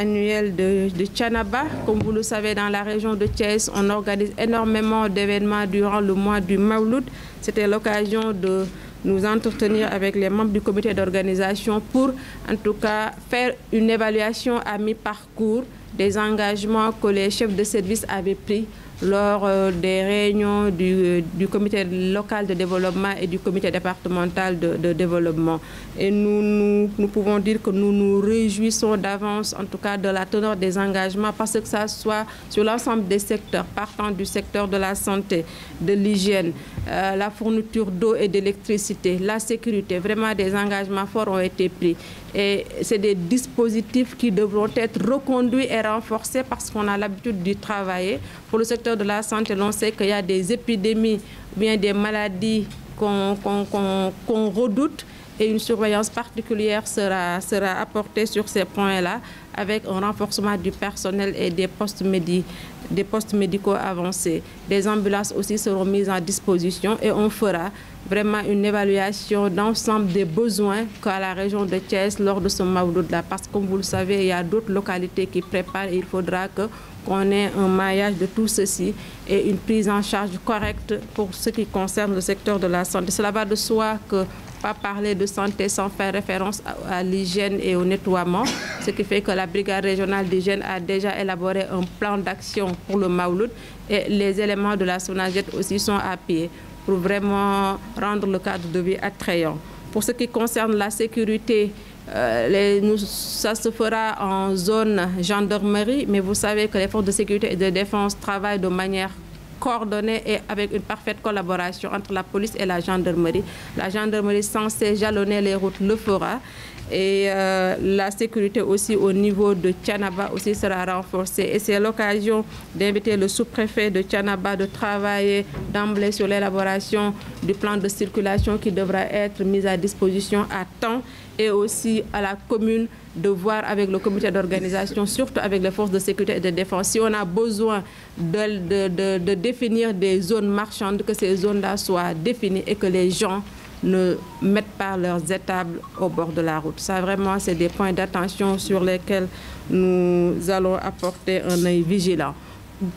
annuel de Thiénaba. Comme vous le savez, dans la région de Thiès, on organise énormément d'événements durant le mois du Mawlud. C'était l'occasion de nous entretenir avec les membres du comité d'organisation pour, en tout cas, faire une évaluation à mi-parcours des engagements que les chefs de service avaient pris lors des réunions du comité local de développement et du comité départemental de développement. Et nous pouvons dire que nous nous réjouissons d'avance, en tout cas, de la teneur des engagements, parce que ça soit sur l'ensemble des secteurs, partant du secteur de la santé, de l'hygiène, la fourniture d'eau et d'électricité, la sécurité. Vraiment, des engagements forts ont été pris. Et c'est des dispositifs qui devront être reconduits et renforcés parce qu'on a l'habitude d'y travailler. Pour le secteur de la santé, l'on sait qu'il y a des épidémies ou bien des maladies qu'on redoute et une surveillance particulière sera apportée sur ces points-là avec un renforcement du personnel et des postes médicaux avancés. Des ambulances aussi seront mises en disposition et on fera vraiment une évaluation d'ensemble des besoins qu'a la région de Thiès lors de ce Mawlud-là. Parce que, comme vous le savez, il y a d'autres localités qui préparent et il faudra qu'on ait un maillage de tout ceci et une prise en charge correcte pour ce qui concerne le secteur de la santé. Cela va de soi que pas parler de santé sans faire référence à l'hygiène et au nettoiement, ce qui fait que la brigade régionale d'hygiène a déjà élaboré un plan d'action pour le Mawlud et les éléments de la SONAGED aussi sont à pied pour vraiment rendre le cadre de vie attrayant. Pour ce qui concerne la sécurité, ça se fera en zone gendarmerie, mais vous savez que les forces de sécurité et de défense travaillent de manière coordonnée et avec une parfaite collaboration entre la police et la gendarmerie. La gendarmerie censée jalonner les routes le fera. Et la sécurité aussi au niveau de Thiénaba aussi sera renforcée. Et c'est l'occasion d'inviter le sous-préfet de Thiénaba de travailler d'emblée sur l'élaboration du plan de circulation qui devra être mis à disposition à temps et aussi à la commune de voir avec le comité d'organisation, surtout avec les forces de sécurité et de défense, si on a besoin de définir des zones marchandes, que ces zones-là soient définies et que les gens ne mettent pas leurs étables au bord de la route. Ça, vraiment, c'est des points d'attention sur lesquels nous allons apporter un œil vigilant.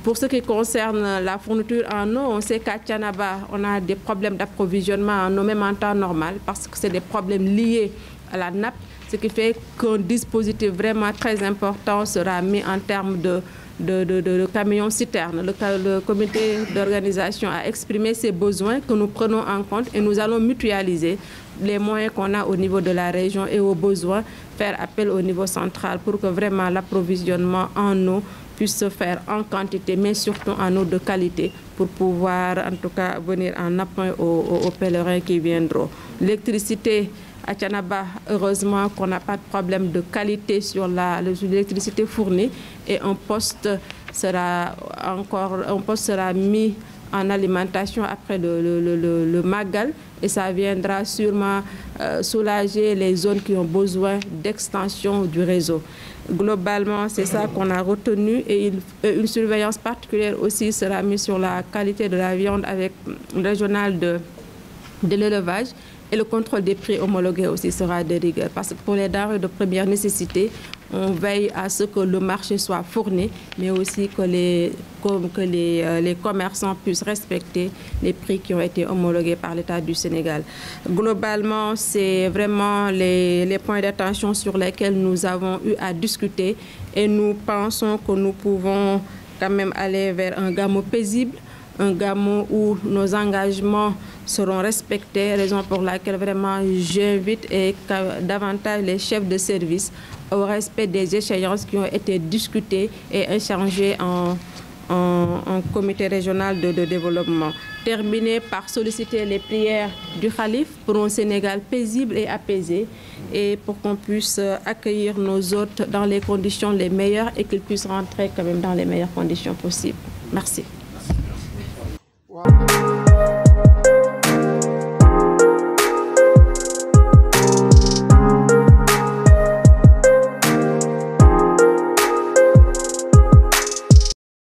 Pour ce qui concerne la fourniture en eau, on sait qu'à Thiénaba, on a des problèmes d'approvisionnement en eau, même en temps normal, parce que c'est des problèmes liés à la nappe, ce qui fait qu'un dispositif vraiment très important sera mis en termes de camions citernes. Le comité d'organisation a exprimé ses besoins que nous prenons en compte et nous allons mutualiser les moyens qu'on a au niveau de la région et aux besoins, faire appel au niveau central pour que vraiment l'approvisionnement en eau puisse se faire en quantité, mais surtout en eau de qualité pour pouvoir en tout cas venir en appui aux pèlerins qui viendront. L'électricité à Thiénaba, heureusement qu'on n'a pas de problème de qualité sur l'électricité fournie et un poste sera mis en alimentation après le Magal et ça viendra sûrement soulager les zones qui ont besoin d'extension du réseau. Globalement, c'est ça qu'on a retenu et une surveillance particulière aussi sera mise sur la qualité de la viande avec le régional de l'élevage. Et le contrôle des prix homologués aussi sera de rigueur. Parce que pour les denrées de première nécessité, on veille à ce que le marché soit fourni, mais aussi que les commerçants puissent respecter les prix qui ont été homologués par l'État du Sénégal. Globalement, c'est vraiment les points d'attention sur lesquels nous avons eu à discuter et nous pensons que nous pouvons quand même aller vers un gamou paisible, un gamou où nos engagements seront respectés, raison pour laquelle vraiment j'invite davantage les chefs de service au respect des échéances qui ont été discutées et échangées en comité régional de développement. Terminer par solliciter les prières du Khalife pour un Sénégal paisible et apaisé et pour qu'on puisse accueillir nos hôtes dans les conditions les meilleures et qu'ils puissent rentrer quand même dans les meilleures conditions possibles. Merci. Wow.